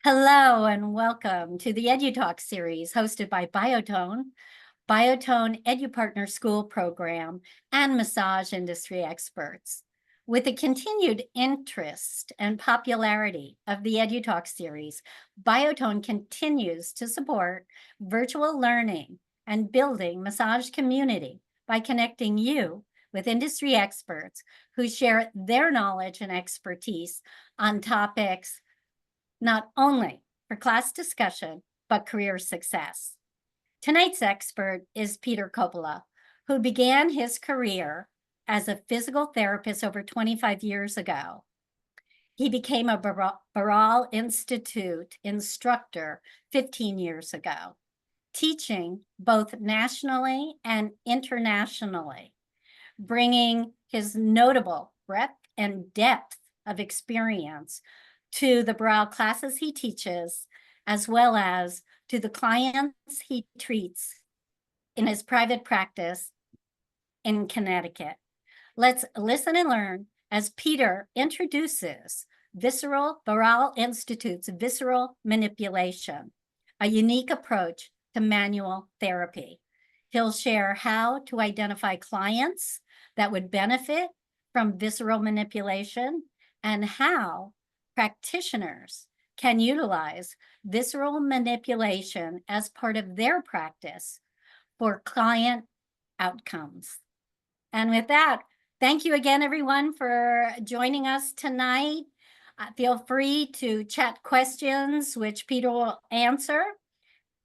Hello and welcome to the EduTalk series hosted by Biotone EduPartner School Program, and massage industry experts. With the continued interest and popularity of the EduTalk series, Biotone continues to support virtual learning and building massage community by connecting you with industry experts who share their knowledge and expertise on topics not only for class discussion, but career success. Tonight's expert is Peter Coppola, who began his career as a physical therapist over 25 years ago. He became a Barral Institute instructor 15 years ago, teaching both nationally and internationally, bringing his notable breadth and depth of experience to the Barral classes he teaches, as well as to the clients he treats in his private practice in Connecticut. Let's listen and learn as Peter introduces Barral Institute's Visceral Manipulation, a unique approach to manual therapy. He'll share how to identify clients that would benefit from visceral manipulation and how practitioners can utilize visceral manipulation as part of their practice for client outcomes. And with that, thank you again, everyone, for joining us tonight. Feel free to chat questions, which Peter will answer.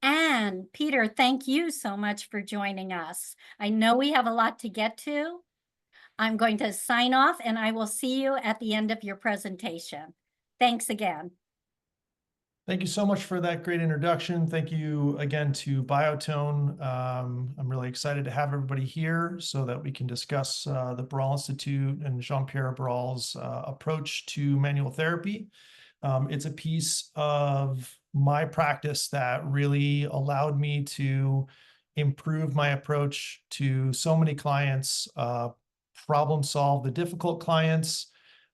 And Peter, thank you so much for joining us. I know we have a lot to get to. I'm going to sign off, and I will see you at the end of your presentation. Thanks again. Thank you so much for that great introduction. Thank you again to Biotone. I'm really excited to have everybody here so that we can discuss the Barral Institute and Jean-Pierre Barral's approach to manual therapy. It's a piece of my practice that really allowed me to improve my approach to so many clients, problem solve the difficult clients,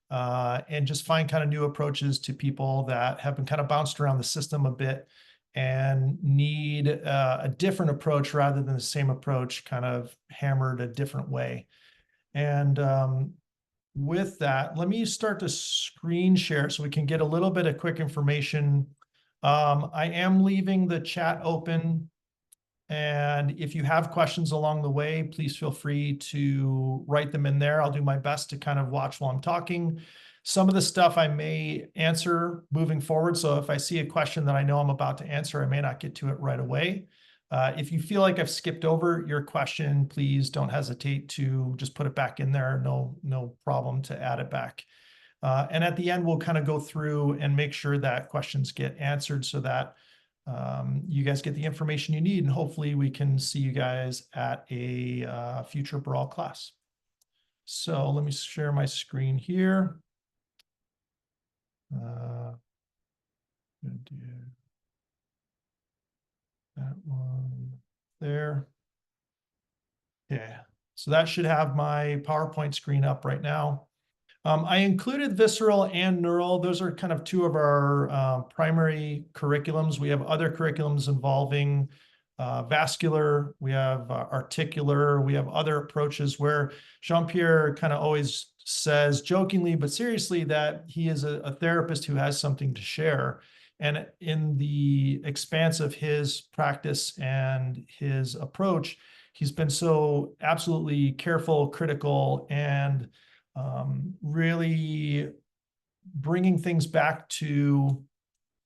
and just find kind of new approaches to people that have been kind of bounced around the system a bit and need a different approach rather than the same approach kind of hammered a different way. And with that, let me start to screen share so we can get a little bit of quick information. I am leaving the chat open. And if you have questions along the way, please feel free to write them in there. I'll do my best to kind of watch while I'm talking. Some of the stuff I may answer moving forward. So if I see a question that I know I'm about to answer, I may not get to it right away. If you feel like I've skipped over your question, please don't hesitate to just put it back in there. No problem to add it back. And at the end, we'll kind of go through and make sure that questions get answered so that you guys get the information you need, and hopefully we can see you guys at a future Barral class. So let me share my screen here. Gonna do that one there. Yeah, so that should have my PowerPoint screen up right now. I included visceral and neural. Those are kind of two of our primary curriculums. We have other curriculums involving vascular, we have articular, we have other approaches where Jean-Pierre kind of always says jokingly, but seriously, that he is a therapist who has something to share. And in the expanse of his practice and his approach, he's been so absolutely careful, critical, and really bringing things back to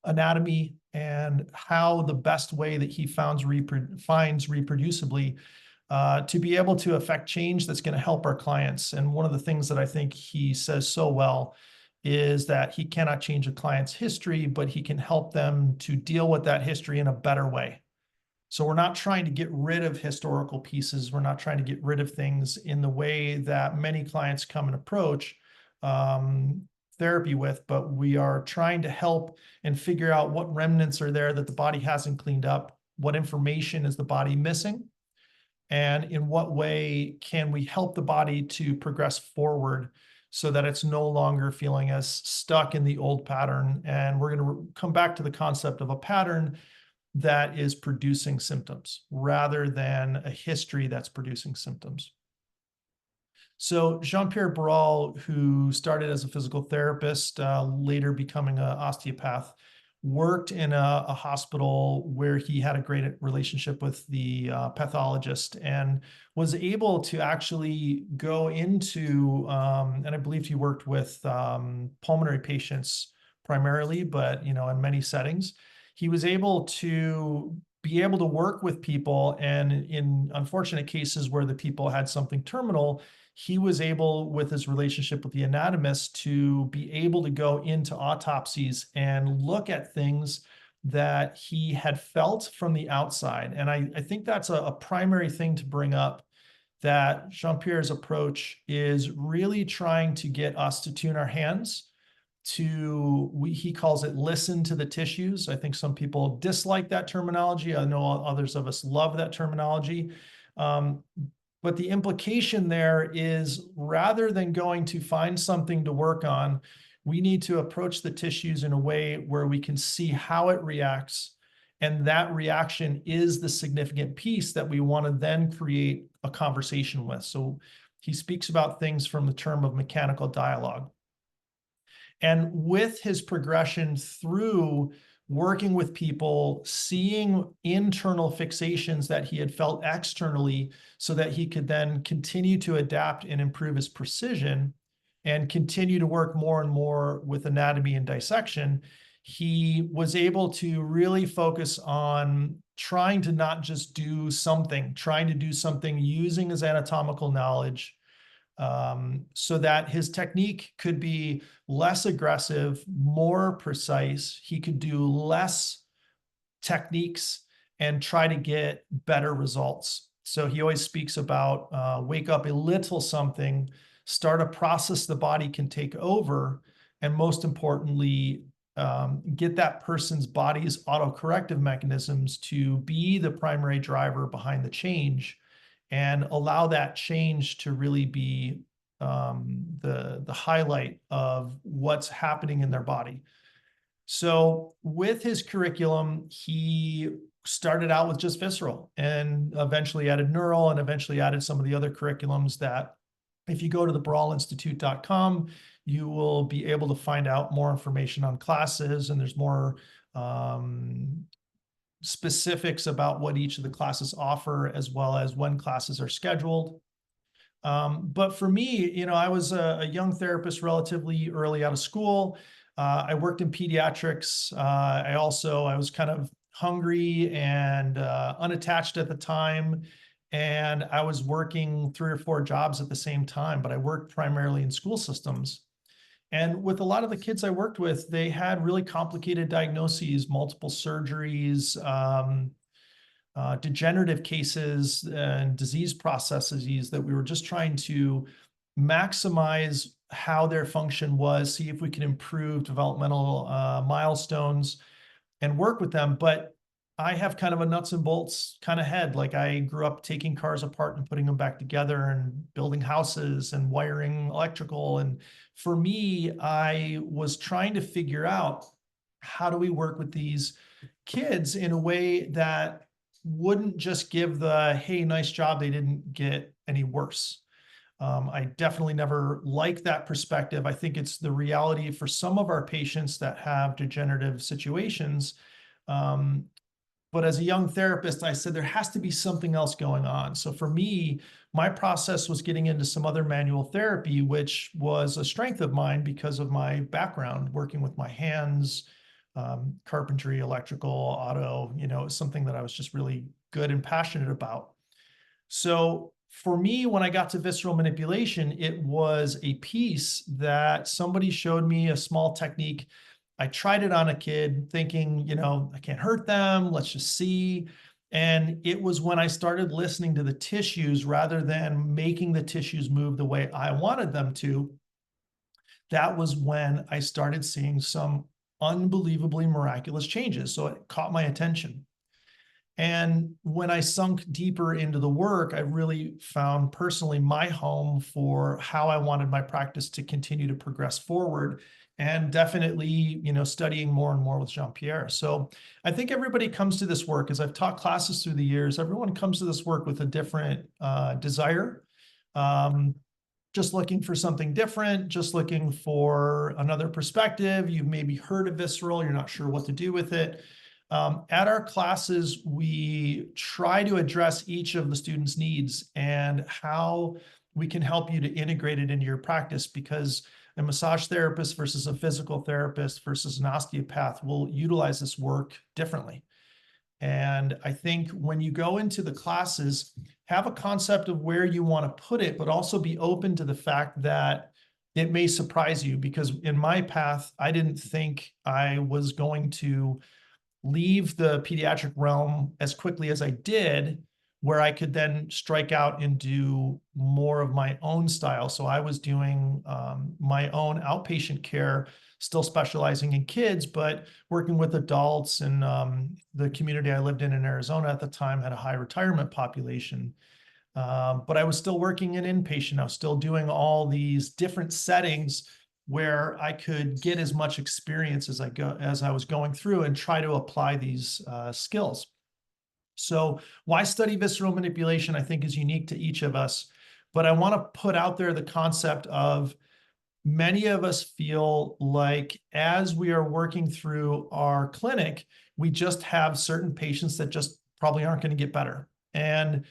anatomy and how the best way that he finds reproducibly to be able to affect change that's going to help our clients. And one of the things that I think he says so well is that he cannot change a client's history, but he can help them to deal with that history in a better way. So we're not trying to get rid of historical pieces. We're not trying to get rid of things in the way that many clients come and approach therapy with, but we are trying to help and figure out what remnants are there that the body hasn't cleaned up, what information is the body missing, and in what way can we help the body to progress forward so that it's no longer feeling as stuck in the old pattern. And we're going to come back to the concept of a pattern that is producing symptoms rather than a history that's producing symptoms. So Jean-Pierre Barral, who started as a physical therapist, later becoming an osteopath, worked in a hospital where he had a great relationship with the pathologist and was able to actually go into, and I believe he worked with pulmonary patients primarily, but in many settings, he was able to be able to work with people, and in unfortunate cases where the people had something terminal, he was able, with his relationship with the anatomist, to be able to go into autopsies and look at things that he had felt from the outside. And I think that's a primary thing to bring up, that Jean-Pierre's approach is really trying to get us to tune our hands to, he calls it listen to the tissues. I think some people dislike that terminology. I know others of us love that terminology. But the implication there is, rather than going to find something to work on, we need to approach the tissues in a way where we can see how it reacts. And that reaction is the significant piece that we want to then create a conversation with. So he speaks about things from the term of mechanical dialogue. And with his progression through working with people, seeing internal fixations that he had felt externally, so that he could then continue to adapt and improve his precision and continue to work more and more with anatomy and dissection, he was able to really focus on trying to not just do something, trying to do something using his anatomical knowledge, so that his technique could be less aggressive, more precise. He could do less techniques and try to get better results. So he always speaks about wake up a little something, start a process the body can take over, and most importantly, get that person's body's autocorrective mechanisms to be the primary driver behind the change, and allow that change to really be the highlight of what's happening in their body. So with his curriculum, he started out with just visceral and eventually added neural and eventually added some of the other curriculums that, if you go to the BarralInstitute.com, you will be able to find out more information on classes, and there's more specifics about what each of the classes offer, as well as when classes are scheduled. But for me, I was a young therapist relatively early out of school. I worked in pediatrics. I was kind of hungry and unattached at the time. And I was working 3 or 4 jobs at the same time, but I worked primarily in school systems. And with a lot of the kids I worked with, they had really complicated diagnoses, multiple surgeries, degenerative cases and disease processes that we were just trying to maximize how their function was, see if we could improve developmental milestones and work with them. But I have kind of a nuts and bolts kind of head. Like, I grew up taking cars apart and putting them back together and building houses and wiring electrical. And for me, I was trying to figure out, how do we work with these kids in a way that wouldn't just give the, hey, nice job, they didn't get any worse. I definitely never liked that perspective. I think it's the reality for some of our patients that have degenerative situations. But as a young therapist, I said there has to be something else going on. So for me, my process was getting into some other manual therapy, which was a strength of mine because of my background working with my hands, carpentry, electrical, auto, something that I was just really good and passionate about. So for me, when I got to visceral manipulation, it was a piece that somebody showed me, a small technique. I tried it on a kid thinking, I can't hurt them, let's just see. And it was when I started listening to the tissues rather than making the tissues move the way I wanted them to, that was when I started seeing some unbelievably miraculous changes. So it caught my attention. And when I sunk deeper into the work, I really found personally my home for how I wanted my practice to continue to progress forward. And definitely, studying more and more with Jean-Pierre. So I think everybody comes to this work, as I've taught classes through the years, everyone comes to this work with a different desire. Um, just looking for something different, just looking for another perspective. You've maybe heard of Visceral, you're not sure what to do with it. At our classes, we try to address each of the students' needs and how we can help you to integrate it into your practice, because a massage therapist versus a physical therapist versus an osteopath will utilize this work differently. And I think when you go into the classes, have a concept of where you want to put it, but also be open to the fact that it may surprise you, because in my path, I didn't think I was going to leave the pediatric realm as quickly as I did, where I could then strike out and do more of my own style. So I was doing my own outpatient care, still specializing in kids, but working with adults. And the community I lived in Arizona at the time had a high retirement population. But I was still working in inpatient. I was still doing all these different settings where I could get as much experience as I was going through and try to apply these skills. So why study visceral manipulation, I think, is unique to each of us. But I want to put out there the concept of, many of us feel like as we are working through our clinic, we just have certain patients that just probably aren't going to get better. And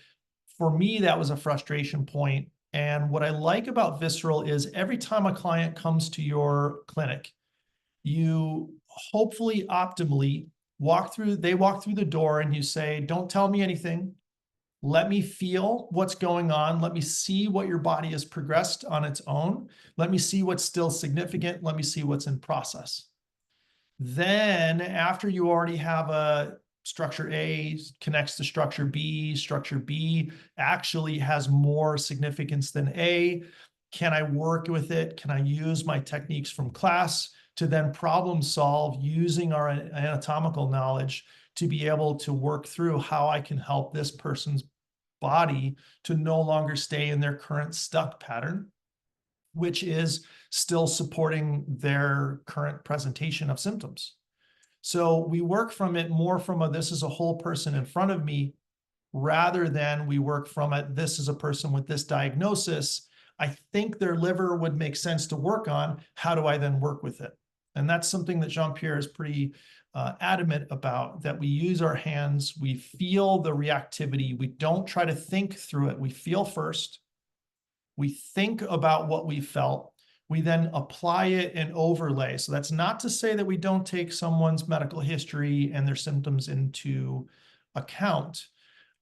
for me, that was a frustration point. And what I like about Visceral is every time a client comes to your clinic, you hopefully optimally they walk through the door and you say, don't tell me anything. Let me feel what's going on. Let me see what your body has progressed on its own. Let me see what's still significant. Let me see what's in process. Then after you already have a structure A connects to structure B actually has more significance than A. Can I work with it? Can I use my techniques from class to then problem solve using our anatomical knowledge to be able to work through how I can help this person's body to no longer stay in their current stuck pattern, which is still supporting their current presentation of symptoms. So we work from it more from a, this is a whole person in front of me, rather than we work from it, this is a person with this diagnosis. I think their liver would make sense to work on. How do I then work with it? And that's something that Jean-Pierre is pretty adamant about, that we use our hands, we feel the reactivity, we don't try to think through it, we feel first, we think about what we felt, we then apply it and overlay. So that's not to say that we don't take someone's medical history and their symptoms into account.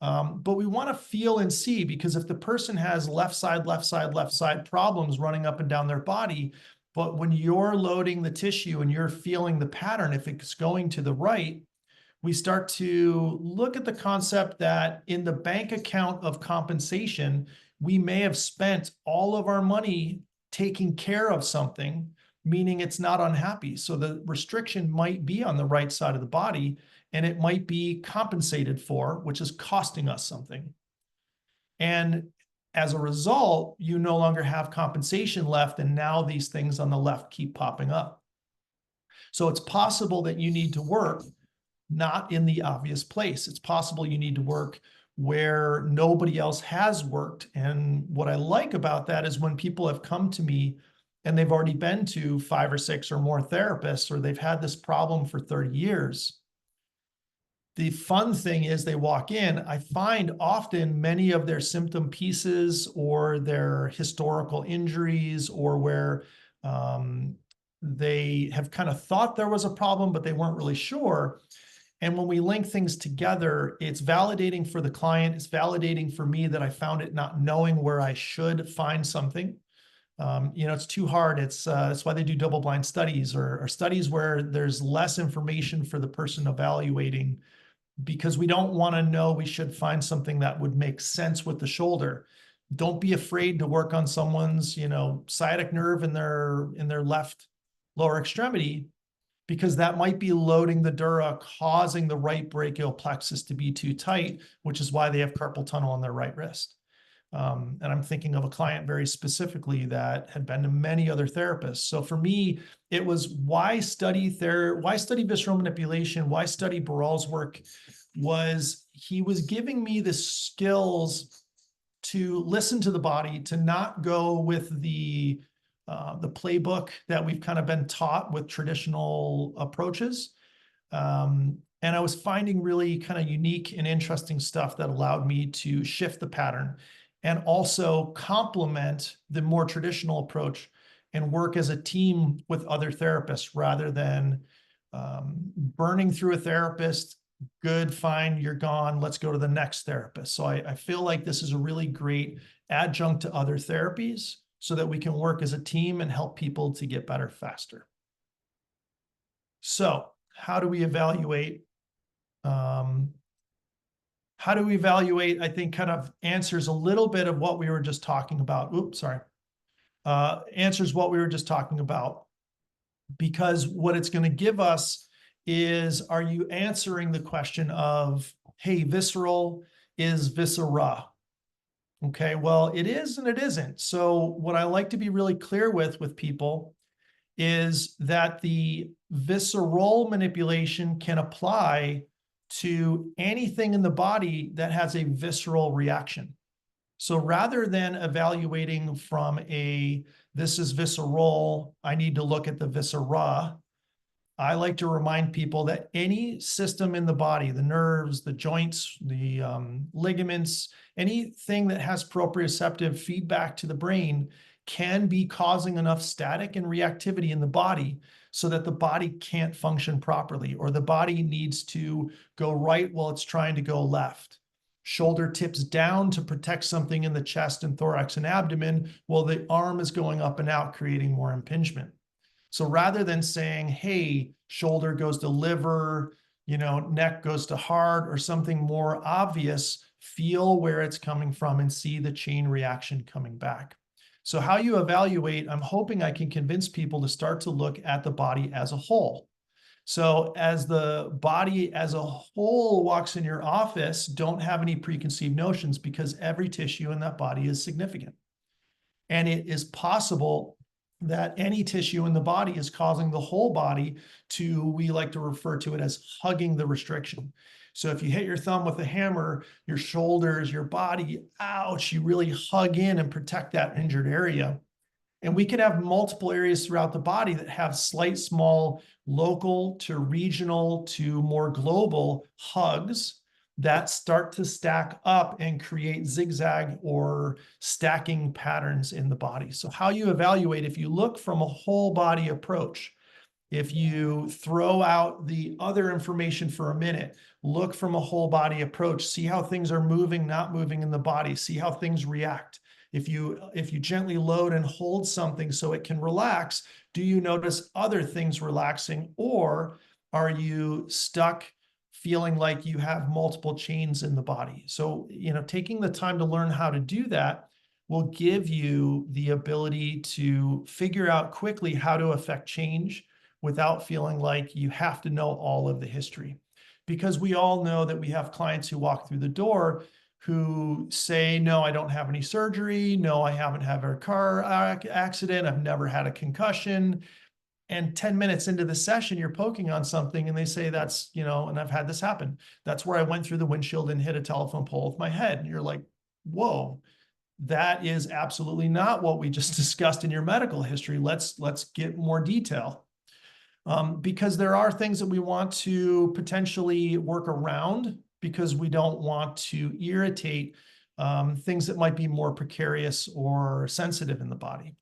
But we want to feel and see, because if the person has left side problems running up and down their body, but when you're loading the tissue and you're feeling the pattern, if it's going to the right, we start to look at the concept that in the bank account of compensation, we may have spent all of our money taking care of something, meaning it's not unhappy. So the restriction might be on the right side of the body, and it might be compensated for, which is costing us something. And as a result, you no longer have compensation left, and now these things on the left keep popping up. So it's possible that you need to work not in the obvious place. It's possible you need to work where nobody else has worked. And what I like about that is when people have come to me and they've already been to 5 or 6 or more therapists, or they've had this problem for 30 years. The fun thing is they walk in, I find often many of their symptom pieces or their historical injuries, or where they have kind of thought there was a problem, but they weren't really sure. And when we link things together, it's validating for the client. It's validating for me that I found it not knowing where I should find something. It's too hard. That's why they do double-blind studies, or studies where there's less information for the person evaluating, because we don't want to know. We should find something that would make sense with the shoulder. Don't be afraid to work on someone's, sciatic nerve in their left lower extremity, because that might be loading the dura, causing the right brachial plexus to be too tight, which is why they have carpal tunnel on their right wrist. And I'm thinking of a client very specifically that had been to many other therapists. So for me, it was why study visceral manipulation, why study Barral's work, was he was giving me the skills to listen to the body, to not go with the playbook that we've kind of been taught with traditional approaches. And I was finding really kind of unique and interesting stuff that allowed me to shift the pattern and also complement the more traditional approach and work as a team with other therapists rather than burning through a therapist. Good, fine, you're gone. Let's go to the next therapist. So I feel like this is a really great adjunct to other therapies so that we can work as a team and help people to get better faster. So how do we evaluate? I think kind of answers a little bit of what we were just talking about. Oops, sorry. Answers what we were just talking about, because what it's going to give us is, are you answering the question of, hey, visceral is viscera? Okay, well, it is and it isn't. So what I like to be really clear with people is that the visceral manipulation can apply to anything in the body that has a visceral reaction. So rather than evaluating from this is visceral, I need to look at the viscera, I like to remind people that any system in the body, the nerves, the joints, the ligaments, anything that has proprioceptive feedback to the brain can be causing enough static and reactivity in the body so that the body can't function properly, or the body needs to go right while it's trying to go left. Shoulder tips down to protect something in the chest and thorax and abdomen, while the arm is going up and out, creating more impingement. So rather than saying, hey, shoulder goes to liver, neck goes to heart, or something more obvious, feel where it's coming from and see the chain reaction coming back. So how you evaluate, I'm hoping I can convince people to start to look at the body as a whole. So as the body as a whole walks in your office, don't have any preconceived notions, because every tissue in that body is significant. And it is possible that any tissue in the body is causing the whole body to, we like to refer to it as hugging the restriction. So if you hit your thumb with a hammer, your shoulders, your body, ouch, you really hug in and protect that injured area. And we could have multiple areas throughout the body that have slight, small, local to regional to more global hugs that start to stack up and create zigzag or stacking patterns in the body. So how you evaluate, if you look from a whole body approach, if you throw out the other information for a minute, look from a whole body approach, see how things are moving, not moving in the body, see how things react. If you gently load and hold something so it can relax, do you notice other things relaxing, or are you stuck feeling like you have multiple chains in the body? So, taking the time to learn how to do that will give you the ability to figure out quickly how to affect change without feeling like you have to know all of the history. Because we all know that we have clients who walk through the door who say, no, I don't have any surgery. No, I haven't had a car accident. I've never had a concussion. And 10 minutes into the session, you're poking on something and they say, that's, and I've had this happen. That's where I went through the windshield and hit a telephone pole with my head. And you're like, whoa, that is absolutely not what we just discussed in your medical history. Let's get more detail. Because there are things that we want to potentially work around, because we don't want to irritate things that might be more precarious or sensitive in the body.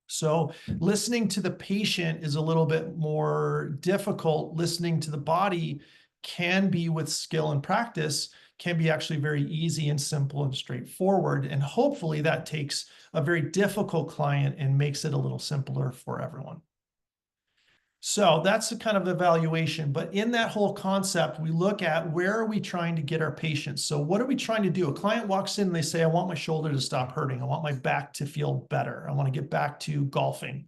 So listening to the patient is a little bit more difficult. Listening to the body can be, with skill and practice, can be actually very easy and simple and straightforward. And hopefully that takes a very difficult client and makes it a little simpler for everyone. So that's the kind of evaluation. But in that whole concept, we look at, where are we trying to get our patients? So what are we trying to do? A client walks in and they say, I want my shoulder to stop hurting. I want my back to feel better. I want to get back to golfing.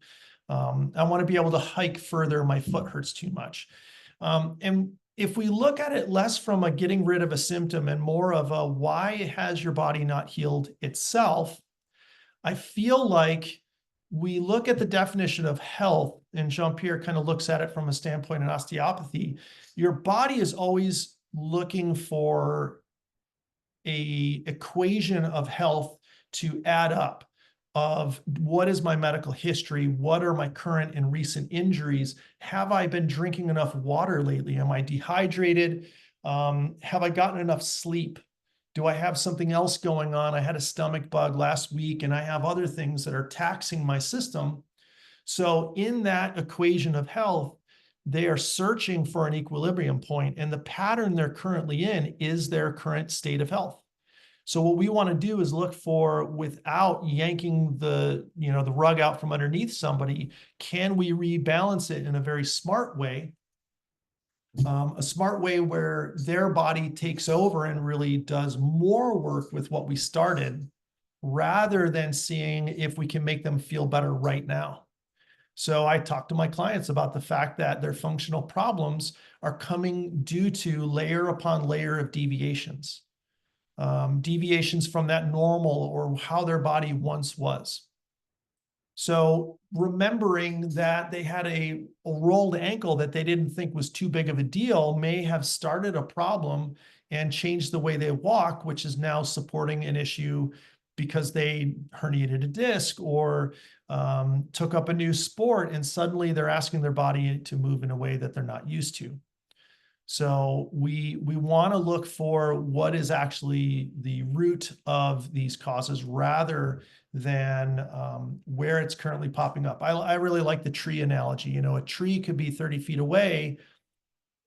I want to be able to hike further. My foot hurts too much. And if we look at it less from a getting rid of a symptom and more of a why has your body not healed itself, I feel like we look at the definition of health, and Jean-Pierre kind of looks at it from a standpoint of osteopathy. Your body is always looking for a equation of health to add up of what is my medical history? What are my current and recent injuries? Have I been drinking enough water lately? Am I dehydrated? Have I gotten enough sleep? Do I have something else going on? I had a stomach bug last week and I have other things that are taxing my system. So in that equation of health, they are searching for an equilibrium point, and the pattern they're currently in is their current state of health. So what we want to do is look for, without yanking the rug out from underneath somebody, can we rebalance it in a very smart way? A smart way where their body takes over and really does more work with what we started, rather than seeing if we can make them feel better right now. So I talk to my clients about the fact that their functional problems are coming due to layer upon layer of deviations. Deviations from that normal or how their body once was. So remembering that they had a rolled ankle that they didn't think was too big of a deal may have started a problem and changed the way they walk, which is now supporting an issue because they herniated a disc or took up a new sport, and suddenly they're asking their body to move in a way that they're not used to. So we want to look for what is actually the root of these causes, rather than where it's currently popping up. I really like the tree analogy. A tree could be 30 feet away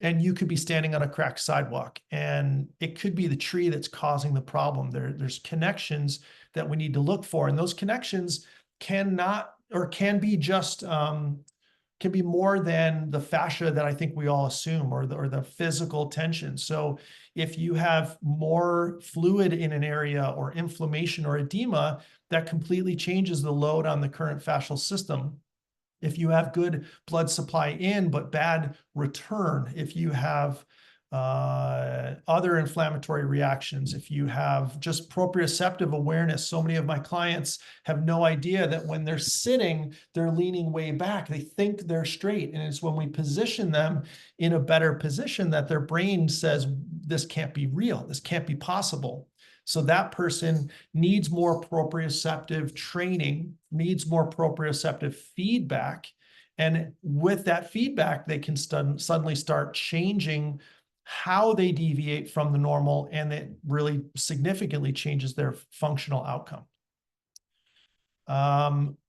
and you could be standing on a cracked sidewalk, and it could be the tree that's causing the problem. There's connections that we need to look for, and those connections can be just can be more than the fascia that I think we all assume, or the physical tension. So if you have more fluid in an area, or inflammation or edema, that completely changes the load on the current fascial system. If you have good blood supply in, but bad return, if you have other inflammatory reactions, if you have just proprioceptive awareness. So many of my clients have no idea that when they're sitting, they're leaning way back. They think they're straight. And it's when we position them in a better position that their brain says, this can't be real. This can't be possible. So that person needs more proprioceptive training, needs more proprioceptive feedback. And with that feedback, they can suddenly start changing how they deviate from the normal, and it really significantly changes their functional outcome.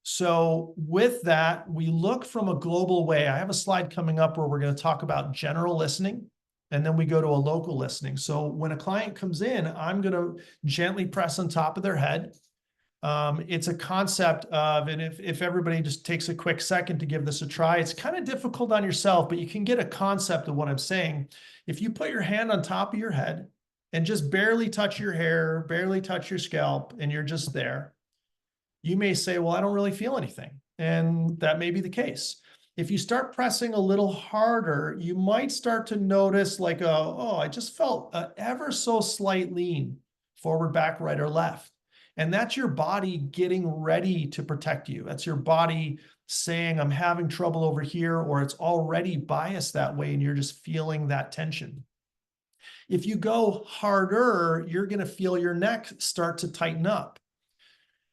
So with that, we look from a global way. I have a slide coming up where we're going to talk about general listening, and then we go to a local listening. So when a client comes in, I'm going to gently press on top of their head. It's a concept of, and if everybody just takes a quick second to give this a try, it's kind of difficult on yourself, but you can get a concept of what I'm saying. If you put your hand on top of your head and just barely touch your hair, barely touch your scalp, and you're just there, you may say, well, I don't really feel anything. And that may be the case. If you start pressing a little harder, you might start to notice like, oh, I just felt an ever so slight lean forward, back, right, or left. And that's your body getting ready to protect you. That's your body saying, I'm having trouble over here, or it's already biased that way and you're just feeling that tension. If you go harder, you're going to feel your neck start to tighten up.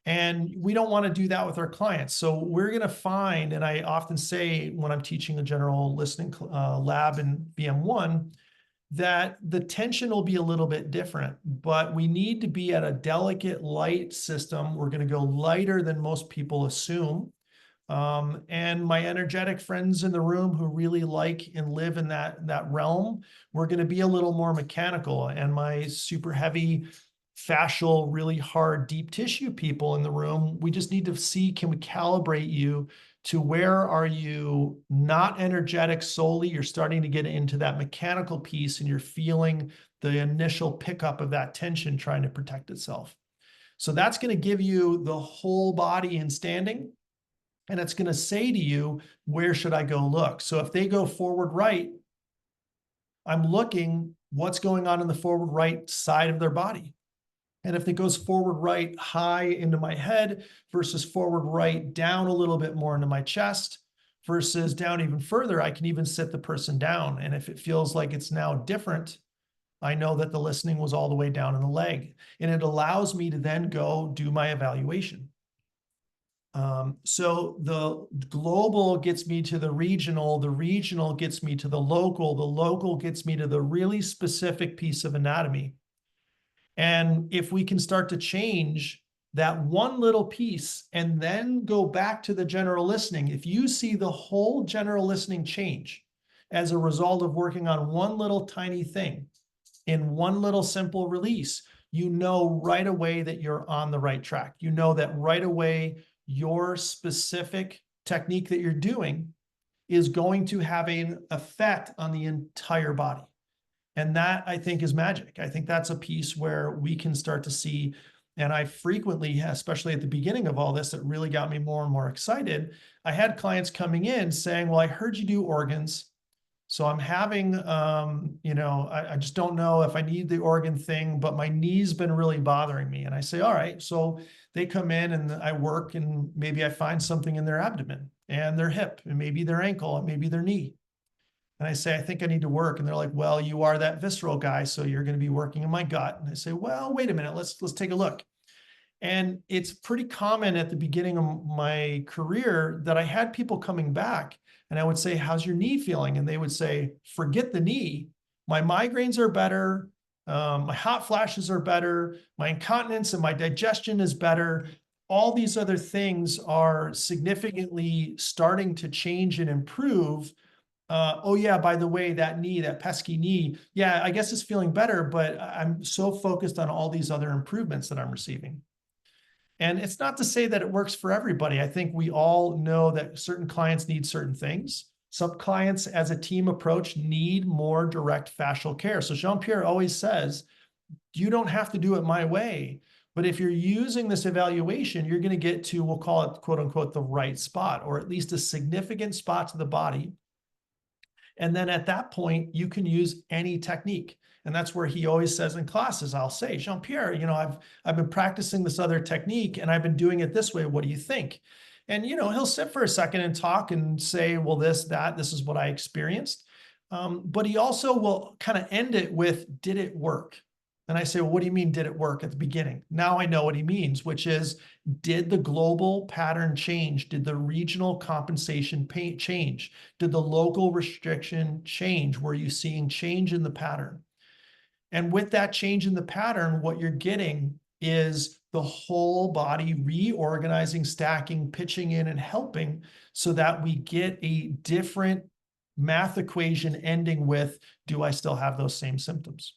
And we don't want to do that with our clients. So we're going to find, and I often say when I'm teaching a general listening lab in VM1, that the tension will be a little bit different, but we need to be at a delicate light system. We're going to go lighter than most people assume. And my energetic friends in the room who really like and live in that realm, we're going to be a little more mechanical. And my super heavy fascial, really hard, deep tissue people in the room, we just need to see, can we calibrate you to where are you not energetic solely? You're starting to get into that mechanical piece and you're feeling the initial pickup of that tension trying to protect itself. So that's going to give you the whole body in standing. and it's going to say to you, where should I go look? So if they go forward right, I'm looking what's going on in the forward right side of their body. And if it goes forward right high into my head versus forward right down a little bit more into my chest versus down even further, I can even sit the person down. And if it feels like it's now different, I know that the listening was all the way down in the leg. And it allows me to then go do my evaluation. So the global gets me to the regional gets me to the local gets me to the really specific piece of anatomy. And if we can start to change that one little piece and then go back to the general listening, if you see the whole general listening change as a result of working on one little tiny thing in one little simple release, you know right away that you're on the right track. You know that right away your specific technique that you're doing is going to have an effect on the entire body. And that, I think, is magic. I think that's a piece where we can start to see, and I frequently, especially at the beginning of all this, it really got me more and more excited. I had clients coming in saying, well, I heard you do organs. So I'm having, I just don't know if I need the organ thing, but my knee's been really bothering me. And I say, all right. So they come in and I work and maybe I find something in their abdomen and their hip and maybe their ankle and maybe their knee. And I say, I think I need to work. And they're like, well, you are that visceral guy, so you're going to be working in my gut. And I say, well, wait a minute, let's take a look. And it's pretty common at the beginning of my career that I had people coming back and I would say, how's your knee feeling? And they would say, forget the knee. My migraines are better. My hot flashes are better. My incontinence and my digestion is better. All these other things are significantly starting to change and improve. Oh yeah, by the way, that knee, that pesky knee, yeah, I guess it's feeling better, but I'm so focused on all these other improvements that I'm receiving. And it's not to say that it works for everybody. I think we all know that certain clients need certain things. Some clients, as a team approach, need more direct fascial care. So Jean-Pierre always says, you don't have to do it my way. But if you're using this evaluation, you're going to get to, we'll call it, quote unquote, the right spot, or at least a significant spot to the body. And then at that point, you can use any technique. And that's where he always says in classes, I'll say, Jean-Pierre, I've been practicing this other technique and I've been doing it this way. What do you think? And, he'll sit for a second and talk and say, well, this is what I experienced. But he also will kind of end it with, did it work? And I say, well, what do you mean, did it work at the beginning? Now I know what he means, which is, did the global pattern change? Did the regional compensation change? Did the local restriction change? Were you seeing change in the pattern? And with that change in the pattern, what you're getting is the whole body reorganizing, stacking, pitching in, and helping so that we get a different math equation ending with, do I still have those same symptoms?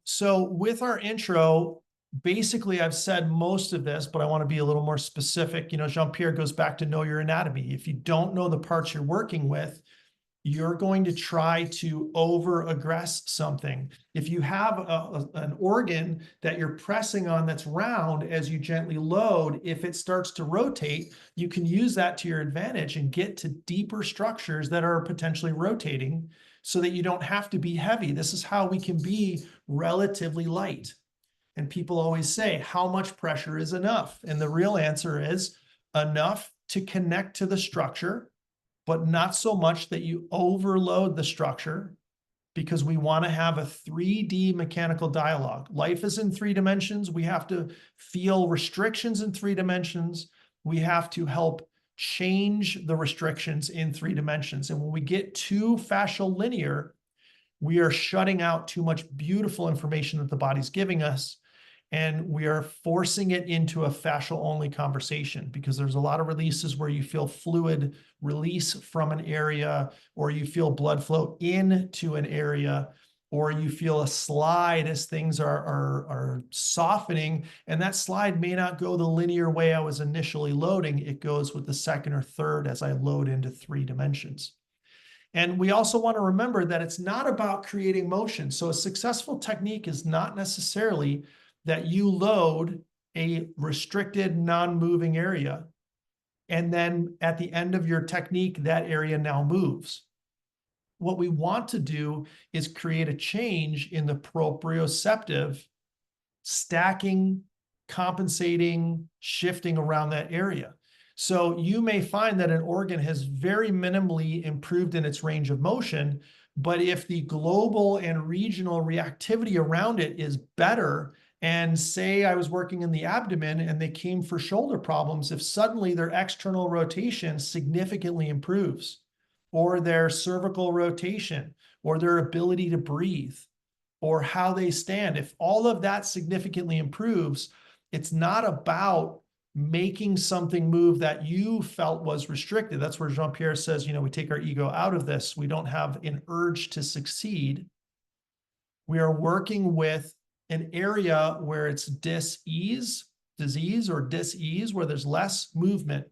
So with our intro, basically I've said most of this, but I want to be a little more specific. Jean-Pierre goes back to know your anatomy. If you don't know the parts you're working with, you're going to try to over-aggress something. If you have an organ that you're pressing on that's round as you gently load, if it starts to rotate, you can use that to your advantage and get to deeper structures that are potentially rotating so that you don't have to be heavy. This is how we can be relatively light. And people always say, how much pressure is enough? And the real answer is enough to connect to the structure, but not so much that you overload the structure, because we want to have a 3D mechanical dialogue. Life is in 3 dimensions. We have to feel restrictions in 3 dimensions. We have to help change the restrictions in 3 dimensions. And when we get too fascial linear, we are shutting out too much beautiful information that the body's giving us. And we are forcing it into a fascial only conversation, because there's a lot of releases where you feel fluid release from an area, or you feel blood flow into an area, or you feel a slide as things are softening. And that slide may not go the linear way I was initially loading. It goes with the second or third as I load into 3 dimensions. And we also want to remember that it's not about creating motion. So a successful technique is not necessarily that you load a restricted non-moving area. And then at the end of your technique, that area now moves. What we want to do is create a change in the proprioceptive, stacking, compensating, shifting around that area. So you may find that an organ has very minimally improved in its range of motion, but if the global and regional reactivity around it is better, and say I was working in the abdomen and they came for shoulder problems, if suddenly their external rotation significantly improves, or their cervical rotation, or their ability to breathe, or how they stand, if all of that significantly improves, it's not about making something move that you felt was restricted. That's where Jean-Pierre says, we take our ego out of this. We don't have an urge to succeed. We are working with an area where it's disease, where there's less movement,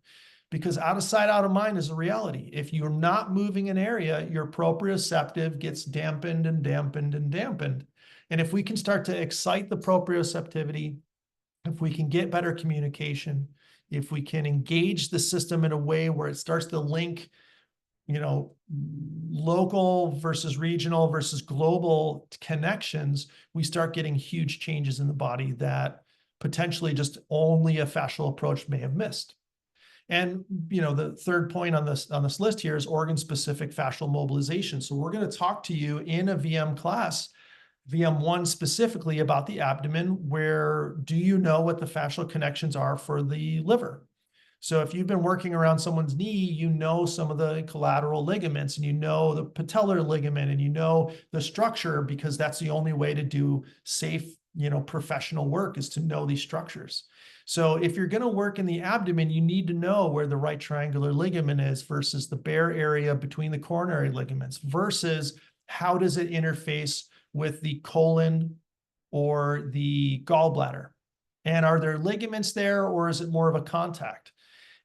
because out of sight, out of mind is a reality. If you're not moving an area, your proprioceptive gets dampened and dampened and dampened. And if we can start to excite the proprioceptivity, if we can get better communication, if we can engage the system in a way where it starts to link, local versus regional versus global connections, we start getting huge changes in the body that potentially just only a fascial approach may have missed. And the third point on this list here is organ-specific fascial mobilization. So we're going to talk to you in a VM class, VM1 specifically, about the abdomen, where do you know what the fascial connections are for the liver? So if you've been working around someone's knee, you know some of the collateral ligaments, and you know the patellar ligament, and you know the structure, because that's the only way to do safe, professional work, is to know these structures. So if you're going to work in the abdomen, you need to know where the right triangular ligament is versus the bare area between the coronary ligaments, versus how does it interface with the colon or the gallbladder? And are there ligaments there, or is it more of a contact?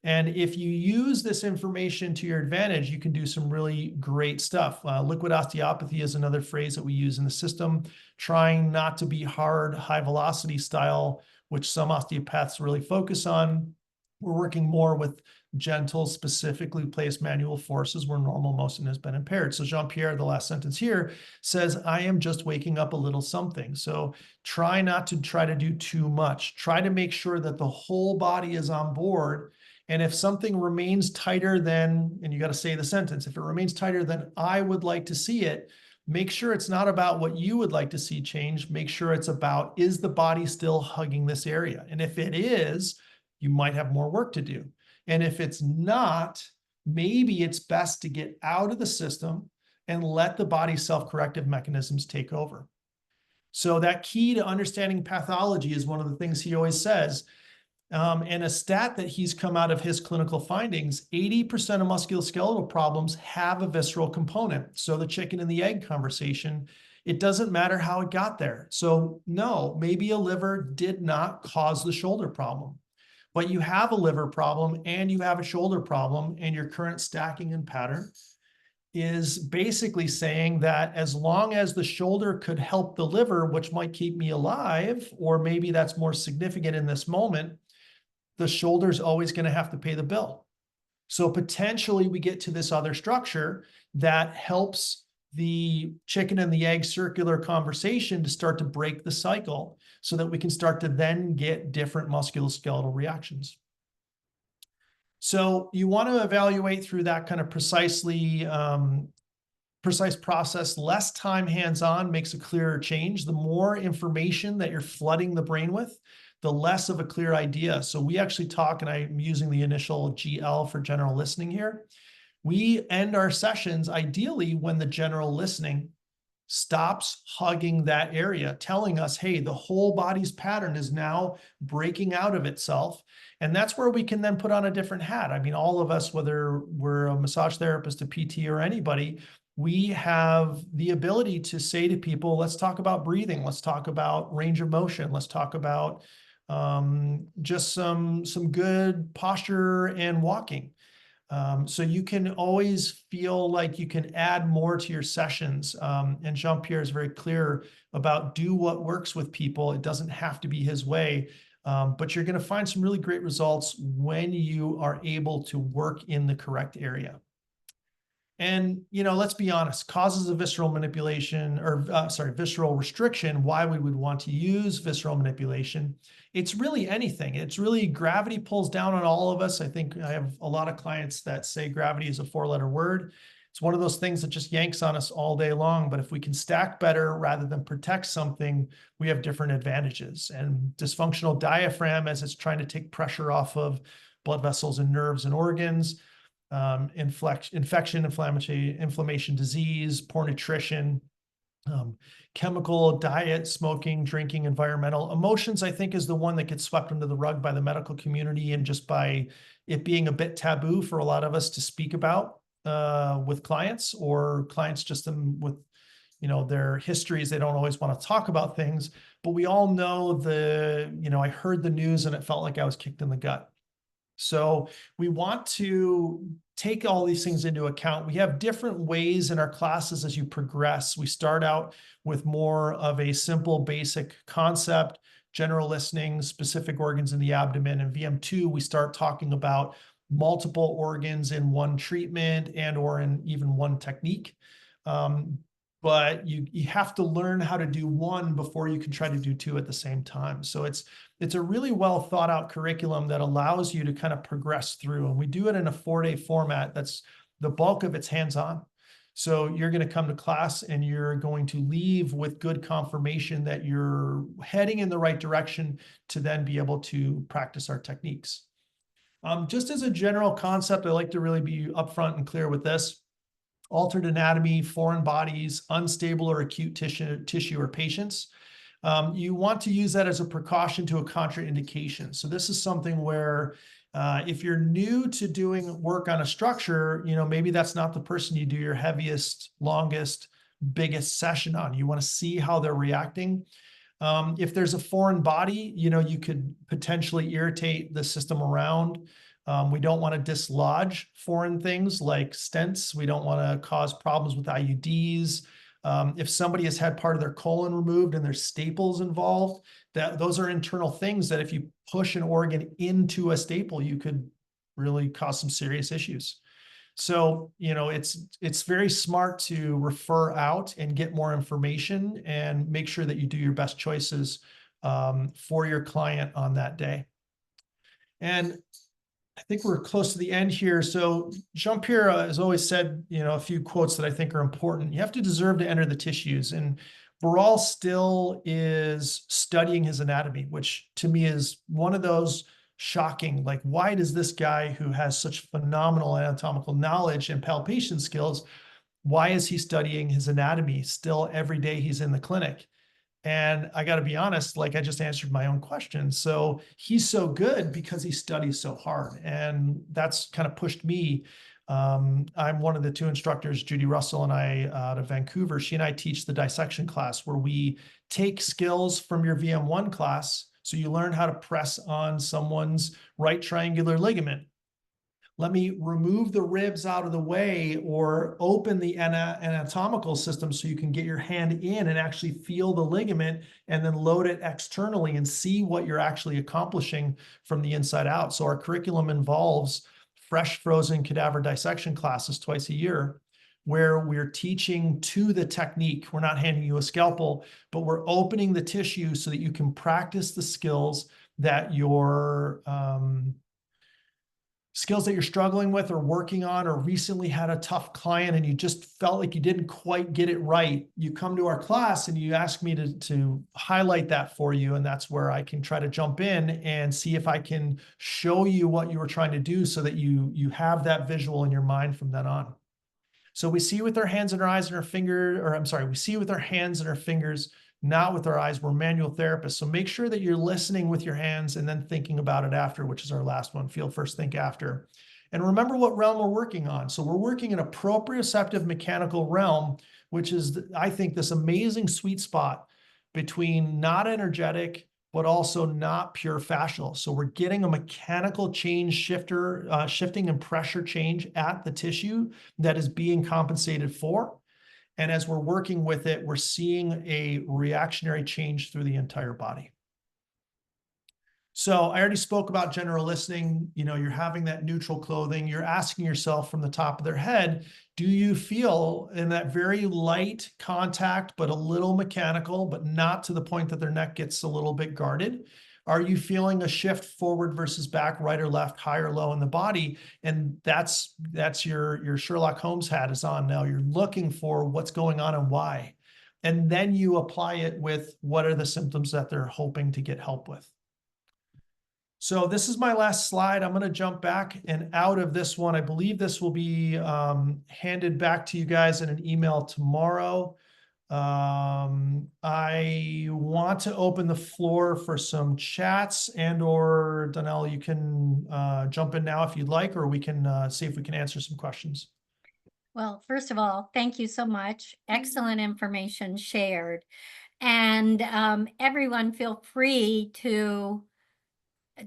And if you use this information to your advantage, you can do some really great stuff. Liquid osteopathy is another phrase that we use in the system, trying not to be hard, high velocity style, which some osteopaths really focus on. We're working more with gentle, specifically placed manual forces where normal motion has been impaired. So Jean-Pierre, the last sentence here, says, I am just waking up a little something. So try not to try to do too much. Try to make sure that the whole body is on board. And if something remains tighter than, and you got to say the sentence, if it remains tighter than I would like to see it, make sure it's not about what you would like to see change. Make sure it's about, is the body still hugging this area? And if it is, you might have more work to do. And if it's not, maybe it's best to get out of the system and let the body's self-corrective mechanisms take over. So that key to understanding pathology is one of the things he always says. And a stat that he's come out of his clinical findings, 80% of musculoskeletal problems have a visceral component. So the chicken and the egg conversation, it doesn't matter how it got there. So no, maybe a liver did not cause the shoulder problem, but you have a liver problem and you have a shoulder problem, and your current stacking and pattern is basically saying that as long as the shoulder could help the liver, which might keep me alive, or maybe that's more significant in this moment, the shoulder's always going to have to pay the bill. So potentially we get to this other structure that helps the chicken and the egg circular conversation to start to break the cycle, so that we can start to then get different musculoskeletal reactions. So you want to evaluate through that kind of precise process. Less time hands-on makes a clearer change. The more information that you're flooding the brain with, the less of a clear idea. So we actually talk, and I'm using the initial GL for general listening here. We end our sessions ideally when the general listening stops hugging that area, telling us, hey, the whole body's pattern is now breaking out of itself. And that's where we can then put on a different hat. I mean, all of us, whether we're a massage therapist, a PT, or anybody, we have the ability to say to people, let's talk about breathing. Let's talk about range of motion. Let's talk about just some good posture and walking. So you can always feel like you can add more to your sessions. And Jean-Pierre is very clear about do what works with people. It doesn't have to be his way. But you're going to find some really great results when you are able to work in the correct area. And, let's be honest, causes of visceral manipulation or visceral restriction, why we would want to use visceral manipulation. It's really anything. It's really gravity pulls down on all of us. I think I have a lot of clients that say gravity is a 4-letter word. It's one of those things that just yanks on us all day long. But if we can stack better rather than protect something, we have different advantages. And dysfunctional diaphragm, as it's trying to take pressure off of blood vessels and nerves and organs, infection, inflammation, disease, poor nutrition, chemical, diet, smoking, drinking, environmental. Emotions, I think, is the one that gets swept under the rug by the medical community, and just by it being a bit taboo for a lot of us to speak about with clients, or clients just with their histories. They don't always want to talk about things, but we all know I heard the news and it felt like I was kicked in the gut. So we want to take all these things into account. We have different ways in our classes as you progress. We start out with more of a simple, basic concept, general listening, specific organs in the abdomen. In VM2, we start talking about multiple organs in one treatment or in even one technique. But you have to learn how to do one before you can try to do two at the same time. So it's a really well thought out curriculum that allows you to kind of progress through. And we do it in a 4-day format. That's the bulk of it's hands-on. So you're going to come to class and you're going to leave with good confirmation that you're heading in the right direction to then be able to practice our techniques. Just as a general concept, I like to really be upfront and clear with this. Altered anatomy, foreign bodies, unstable or acute tissue or patients. You want to use that as a precaution to a contraindication. So this is something where if you're new to doing work on a structure, maybe that's not the person you do your heaviest, longest, biggest session on. You want to see how they're reacting. If there's a foreign body, you could potentially irritate the system around. We don't want to dislodge foreign things like stents. We don't want to cause problems with IUDs. If somebody has had part of their colon removed and there's staples involved, those are internal things that if you push an organ into a staple, you could really cause some serious issues. So, it's very smart to refer out and get more information and make sure that you do your best choices for your client on that day. And I think we're close to the end here. So Jean-Pierre has always said, a few quotes that I think are important. You have to deserve to enter the tissues. And Barral still is studying his anatomy, which to me is one of those shocking, like, why does this guy who has such phenomenal anatomical knowledge and palpation skills, why is he studying his anatomy still every day he's in the clinic? And I got to be honest, like, I just answered my own question. So he's so good because he studies so hard. And that's kind of pushed me. I'm one of the 2 instructors, Judy Russell and I, out of Vancouver. She and I teach the dissection class where we take skills from your VM1 class. So you learn how to press on someone's right triangular ligament. Let me remove the ribs out of the way or open the anatomical system so you can get your hand in and actually feel the ligament and then load it externally and see what you're actually accomplishing from the inside out. So our curriculum involves fresh frozen cadaver dissection classes twice a year, where we're teaching to the technique. We're not handing you a scalpel, but we're opening the tissue so that you can practice the skills that you're struggling with or working on, or recently had a tough client and you just felt like you didn't quite get it right. You come to our class and you ask me to highlight that for you. And that's where I can try to jump in and see if I can show you what you were trying to do so that you have that visual in your mind from then on. So we see with our hands and our eyes and our we see with our hands and our fingers, not with our eyes. We're manual therapists. So make sure that you're listening with your hands and then thinking about it after, which is our last one, feel first, think after. And remember what realm we're working on. So we're working in a proprioceptive mechanical realm, which is, I think, this amazing sweet spot between not energetic, but also not pure fascial. So we're getting a mechanical change shifting and pressure change at the tissue that is being compensated for. And as we're working with it, we're seeing a reactionary change through the entire body. So I already spoke about general listening. You know, you're having that neutral clothing. You're asking yourself from the top of their head, do you feel in that very light contact, but a little mechanical, but not to the point that their neck gets a little bit guarded? Are you feeling a shift forward versus back, right or left, high or low in the body? And that's your Sherlock Holmes hat is on now. You're looking for what's going on and why. And then you apply it with what are the symptoms that they're hoping to get help with. So this is my last slide. I'm going to jump back and out of this one. I believe this will be handed back to you guys in an email tomorrow. I want to open the floor for some chats, and or Donnell, you can jump in now if you'd like, or we can see if we can answer some questions. Well, first of all, thank you so much. Excellent information shared. And everyone feel free to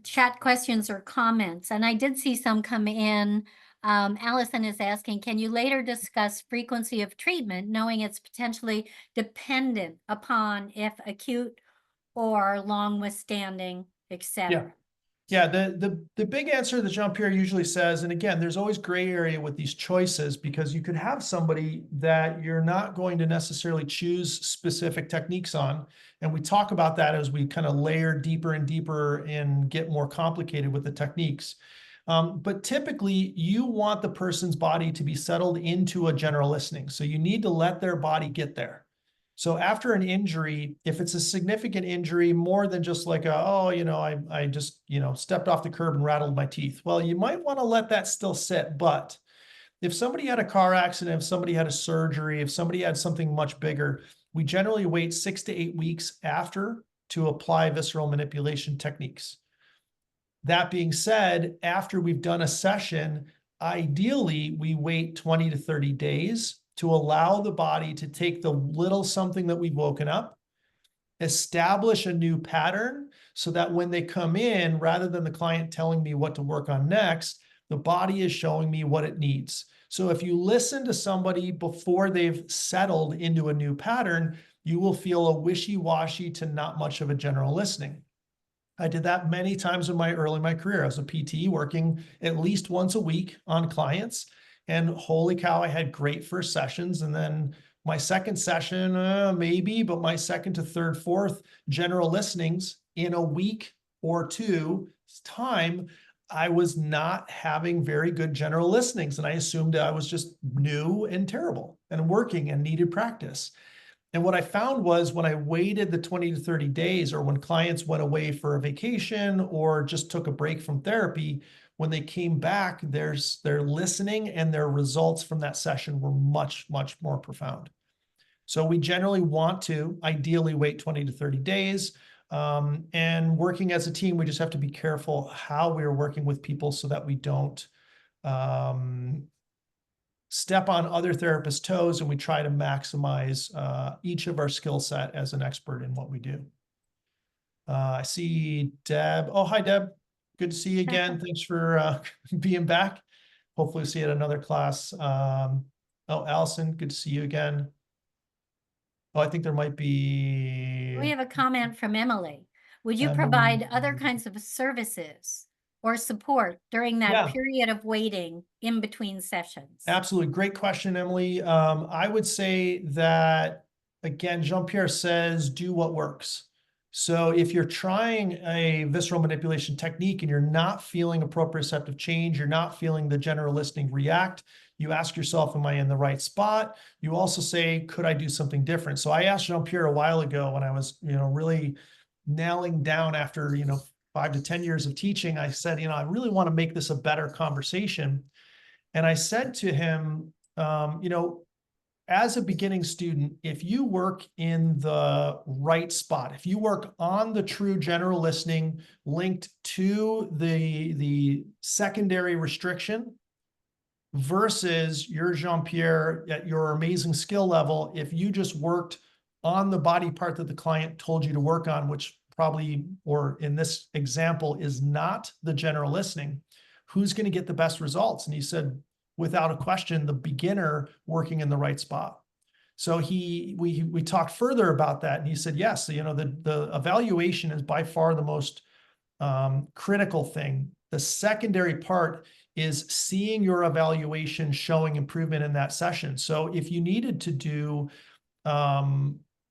chat questions or comments. And I did see some come in. Allison is asking, can you later discuss frequency of treatment, knowing it's potentially dependent upon if acute or long withstanding, etc.? Yeah, the big answer that Jean-Pierre usually says, and again, there's always gray area with these choices because you could have somebody that you're not going to necessarily choose specific techniques on. And we talk about that as we kind of layer deeper and deeper and get more complicated with the techniques. But typically, you want the person's body to be settled into a general listening. So you need to let their body get there. So after an injury, if it's a significant injury, more than just like, I just, stepped off the curb and rattled my teeth. Well, you might want to let that still sit. But if somebody had a car accident, if somebody had a surgery, if somebody had something much bigger, we generally wait 6 to 8 weeks after to apply visceral manipulation techniques. That being said, after we've done a session, ideally we wait 20 to 30 days to allow the body to take the little something that we've woken up, establish a new pattern so that when they come in, rather than the client telling me what to work on next, the body is showing me what it needs. So if you listen to somebody before they've settled into a new pattern, you will feel a wishy-washy to not much of a general listening. I did that many times in my career. I was a PT working at least once a week on clients. And holy cow, I had great first sessions. And then my second session, maybe, but my second to third, fourth general listenings in a week or two time, I was not having very good general listenings. And I assumed I was just new and terrible and working and needed practice. And what I found was when I waited the 20 to 30 days, or when clients went away for a vacation or just took a break from therapy, when they came back, their listening and their results from that session were much, much more profound. So we generally want to ideally wait 20 to 30 days. And working as a team, we just have to be careful how we're working with people so that we don't step on other therapists' toes, and we try to maximize each of our skill set as an expert in what we do. I see Deb. Oh, hi, Deb. Good to see you again. Thanks for being back. Hopefully we'll see you at another class. Oh, Allison, good to see you again. Oh, I think there might be... We have a comment from Emily. Would you provide other kinds of services or support during that period of waiting in between sessions? Absolutely. Great question, Emily. I would say that, again, Jean-Pierre says, do what works. So if you're trying a visceral manipulation technique and you're not feeling a proprioceptive change, you're not feeling the general listening react, you ask yourself, am I in the right spot? You also say, could I do something different? So I asked Jean-Pierre a while ago when I was, really nailing down after, 5 to 10 years of teaching, I said, I really want to make this a better conversation. And I said to him, as a beginning student, if you work in the right spot, if you work on the true general listening linked to the secondary restriction versus your Jean-Pierre at your amazing skill level, if you just worked on the body part that the client told you to work on, which probably, or in this example, is not the general listening, who's going to get the best results? And he said, without a question, the beginner working in the right spot. So we talked further about that, and he said, yes, the evaluation is by far the most critical thing. The secondary part is seeing your evaluation showing improvement in that session. So if you needed to do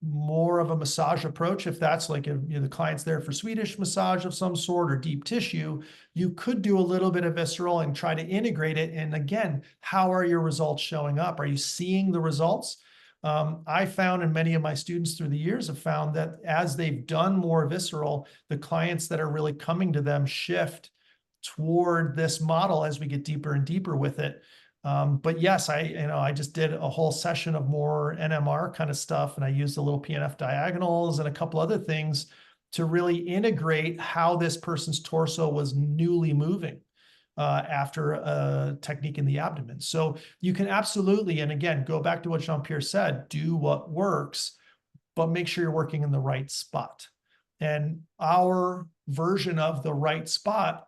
more of a massage approach, if that's like the client's there for Swedish massage of some sort or deep tissue, you could do a little bit of visceral and try to integrate it. And again, how are your results showing up? Are you seeing the results? I found, and many of my students through the years have found, that as they've done more visceral, the clients that are really coming to them shift toward this model as we get deeper and deeper with it. But yes, I just did a whole session of more NMR kind of stuff, and I used a little PNF diagonals and a couple other things to really integrate how this person's torso was newly moving after a technique in the abdomen. So you can absolutely, and again, go back to what Jean-Pierre said, do what works, but make sure you're working in the right spot. And our version of the right spot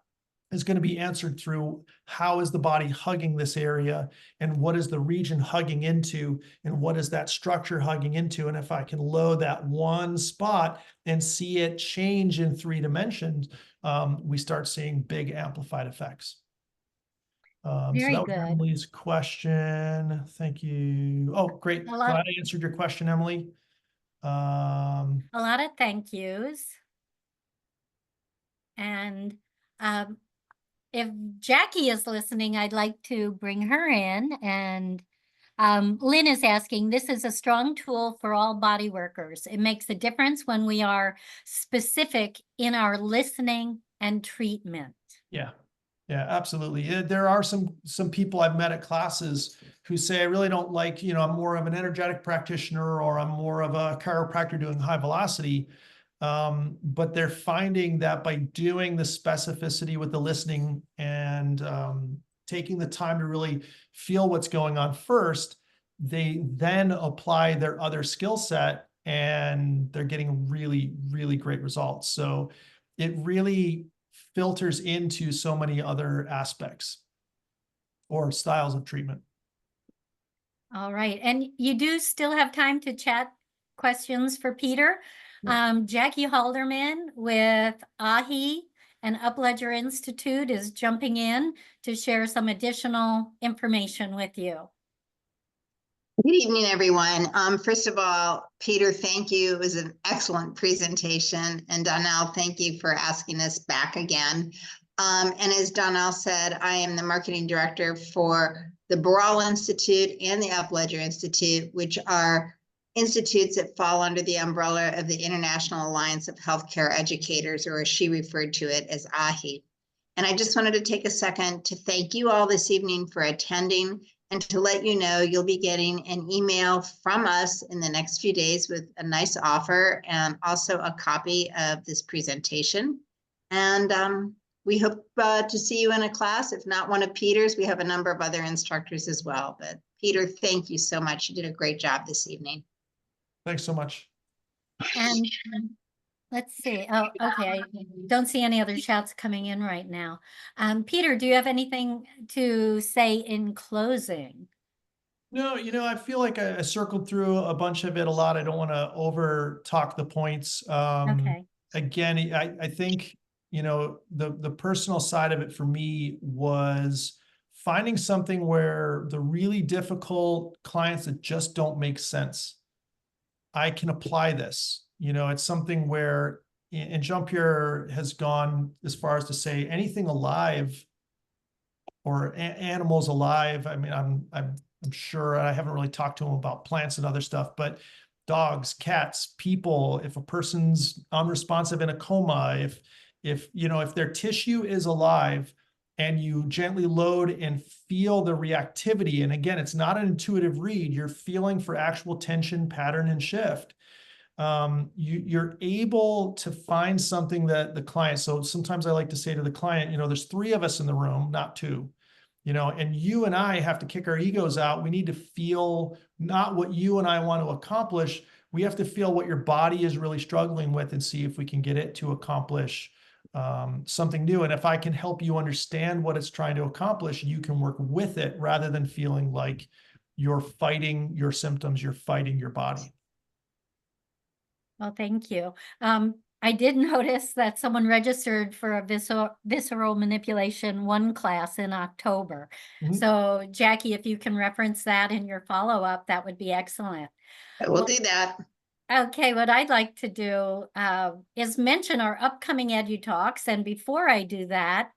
is going to be answered through how is the body hugging this area, and what is the region hugging into, and what is that structure hugging into. And if I can load that one spot and see it change in 3 dimensions, we start seeing big amplified effects. So Very that was good. Emily's question. Thank you. Oh, great. A lot, Glad I answered your question, Emily. a lot of thank yous. And if Jackie is listening, I'd like to bring her in. And Lynn is asking, this is a strong tool for all body workers. It makes a difference when we are specific in our listening and treatment. Yeah. Yeah, absolutely. There are some people I've met at classes who say, I really don't like, I'm more of an energetic practitioner, or I'm more of a chiropractor doing high velocity. But they're finding that by doing the specificity with the listening and taking the time to really feel what's going on first, they then apply their other skill set, and they're getting really, really great results. So it really filters into so many other aspects or styles of treatment. All right. And you do still have time to chat questions for Peter. Jackie Halderman with AHI and Upledger Institute is jumping in to share some additional information with you. Good evening, everyone. First of all, Peter, thank you. It was an excellent presentation. And Donnell, thank you for asking us back again. And as Donnell said, I am the marketing director for the Barral Institute and the Upledger Institute, which are institutes that fall under the umbrella of the International Alliance of Healthcare Educators, or as she referred to it as AHI. And I just wanted to take a second to thank you all this evening for attending, and to let you know you'll be getting an email from us in the next few days with a nice offer and also a copy of this presentation. And we hope to see you in a class. If not one of Peter's, we have a number of other instructors as well. But Peter, thank you so much. You did a great job this evening. Thanks so much. And let's see. Oh, okay. I don't see any other chats coming in right now. Peter, do you have anything to say in closing? No, I feel like I circled through a bunch of it a lot. I don't want to over talk the points. Okay. Again, I think, the personal side of it for me was finding something where the really difficult clients that just don't make sense, I can apply this. It's something where, and Jean-Pierre has gone as far as to say anything alive or animals alive. I mean, I'm sure I haven't really talked to him about plants and other stuff, but dogs, cats, people, if a person's unresponsive in a coma, if their tissue is alive and you gently load and feel the reactivity, and again, it's not an intuitive read, you're feeling for actual tension, pattern, and shift. You're able to find something that the client, so sometimes I like to say to the client, there's 3 of us in the room, not 2, and you and I have to kick our egos out. We need to feel not what you and I want to accomplish. We have to feel what your body is really struggling with and see if we can get it to accomplish something new. And if I can help you understand what it's trying to accomplish, you can work with it rather than feeling like you're fighting your symptoms, you're fighting your body. Well, thank you. I did notice that someone registered for a visceral manipulation 1 class in October. Mhm. So Jackie, if you can reference that in your follow-up, that would be excellent. I will do that. Okay, what I'd like to do is mention our upcoming EduTalks. And before I do that,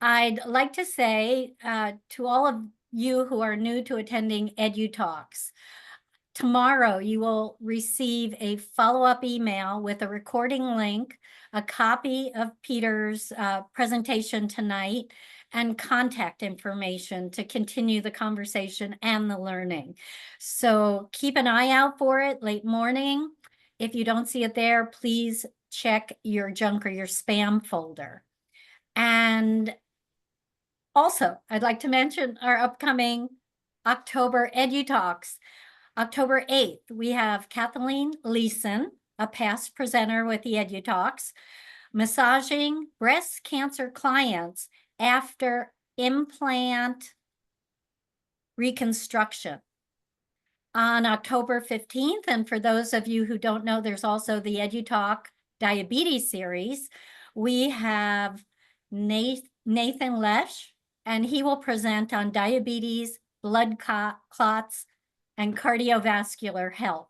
I'd like to say to all of you who are new to attending EduTalks, tomorrow you will receive a follow-up email with a recording link, a copy of Peter's presentation tonight, and contact information to continue the conversation and the learning. So keep an eye out for it late morning. If you don't see it there, please check your junk or your spam folder. And also, I'd like to mention our upcoming October EduTalks. October 8th, we have Kathleen Leeson, a past presenter with the EduTalks, massaging breast cancer clients after implant reconstruction. On October 15th, and for those of you who don't know, there's also the EduTalk Diabetes Series. We have Nathan Lesh, and he will present on diabetes, blood clots, and cardiovascular health.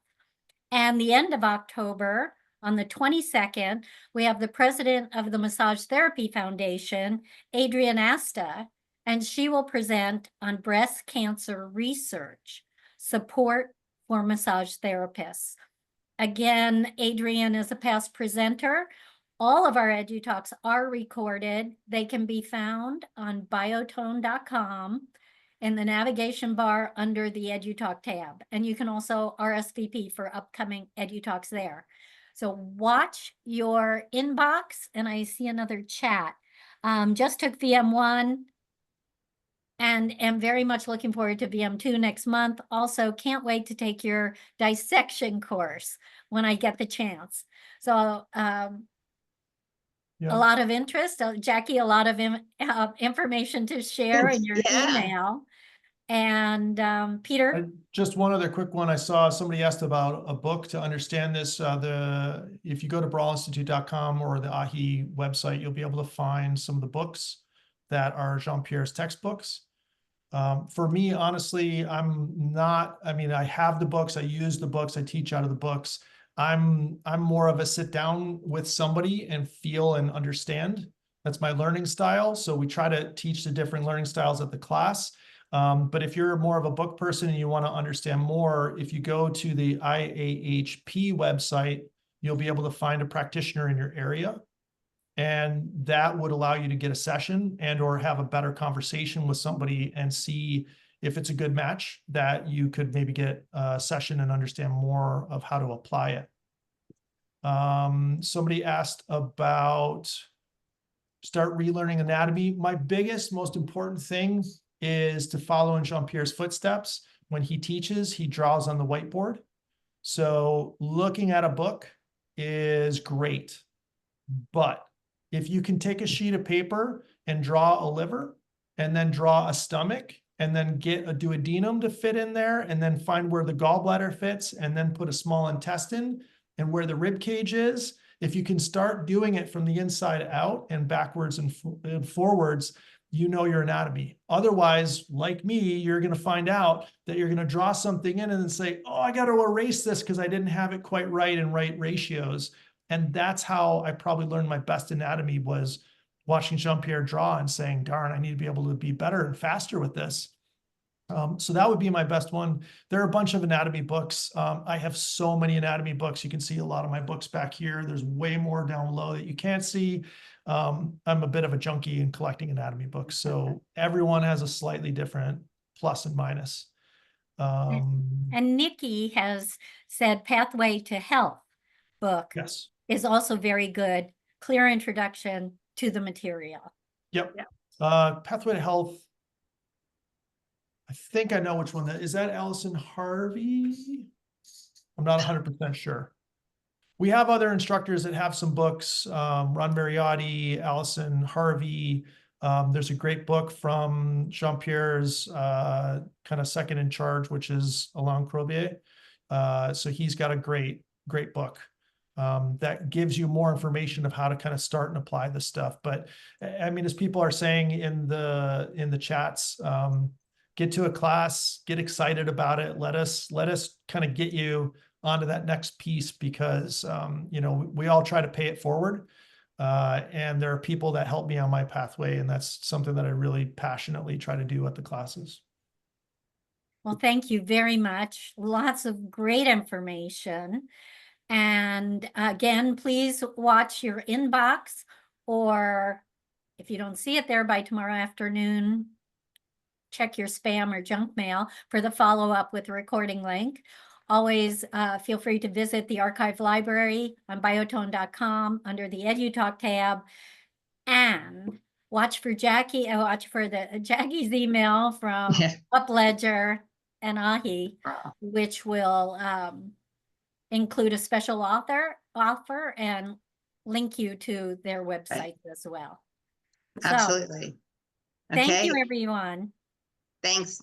And the end of October, on the 22nd, we have the president of the Massage Therapy Foundation, Adrienne Asta, and she will present on breast cancer research, support for massage therapists. Again, Adrienne is a past presenter. All of our EduTalks are recorded. They can be found on biotone.com in the navigation bar under the EduTalk tab. And you can also RSVP for upcoming EduTalks there. So watch your inbox, and I see another chat. Just took VM1 and am very much looking forward to VM2 next month. Also, can't wait to take your dissection course when I get the chance. So Yeah. a lot of interest. Jackie, a lot of information to share in your email. And Peter? Just one other quick one. I saw somebody asked about a book to understand this. If you go to barralinstitute.com or the AHI website, you'll be able to find some of the books that are Jean-Pierre's textbooks. For me, honestly, I have the books, I use the books, I teach out of the books. I'm more of a sit down with somebody and feel and understand. That's my learning style. So we try to teach the different learning styles at the class. But if you're more of a book person and you want to understand more, if you go to the IAHP website, you'll be able to find a practitioner in your area. And that would allow you to get a session and or have a better conversation with somebody and see if it's a good match that you could maybe get a session and understand more of how to apply it. Somebody asked about start relearning anatomy. My biggest, most important thing is to follow in Jean-Pierre's footsteps. When he teaches, he draws on the whiteboard. So looking at a book is great, but if you can take a sheet of paper and draw a liver and then draw a stomach and then get a duodenum to fit in there and then find where the gallbladder fits and then put a small intestine and where the rib cage is, if you can start doing it from the inside out and backwards and forwards, you know your anatomy. Otherwise, like me, you're going to find out that you're going to draw something in and then say, oh, I got to erase this because I didn't have it quite right in right ratios. And that's how I probably learned my best anatomy, was watching Jean-Pierre draw and saying, darn, I need to be able to be better and faster with this. So that would be my best one. There are a bunch of anatomy books. I have so many anatomy books. You can see a lot of my books back here. There's way more down low that you can't see. I'm a bit of a junkie in collecting anatomy books. So everyone has a slightly different plus and minus. And Nikki has said Pathway to Health book Yes. is also very good. Clear introduction to the material. Yep. Pathway to Health. I think I know which one that is. That Allison Harvey? I'm not 100% sure. We have other instructors that have some books. Ron Mariotti, Allison Harvey. There's a great book from Jean-Pierre's kind of second in charge, which is Alain Crobier. So he's got a great book. that gives you more information of how to kind of start and apply this stuff. But I mean, as people are saying in the chats, get to a class, get excited about it. Let us kind of get you onto that next piece, because you know, we all try to pay it forward. And there are people that help me on my pathway, and that's something that I really passionately try to do at the classes. Well, thank you very much. Lots of great information. And again, please watch your inbox, or if you don't see it there by tomorrow afternoon, check your spam or junk mail for the follow-up with the recording link. Always feel free to visit the archive library on biotone.com under the EduTalk tab, and watch for Jackie's email from UpLedger and Ahi, which will include a special offer and link you to their websites as well. Absolutely. So, thank Okay. you, everyone. Thanks.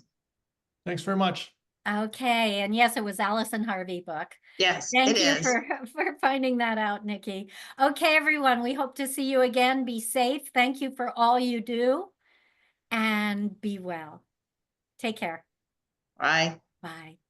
Thanks very much. Okay, and yes, it was Allison Harvey book. Yes, Thank it you is. for finding that out, Nikki. Okay, everyone, we hope to see you again. Be safe. Thank you for all you do, and be well. Take care. Bye. Bye.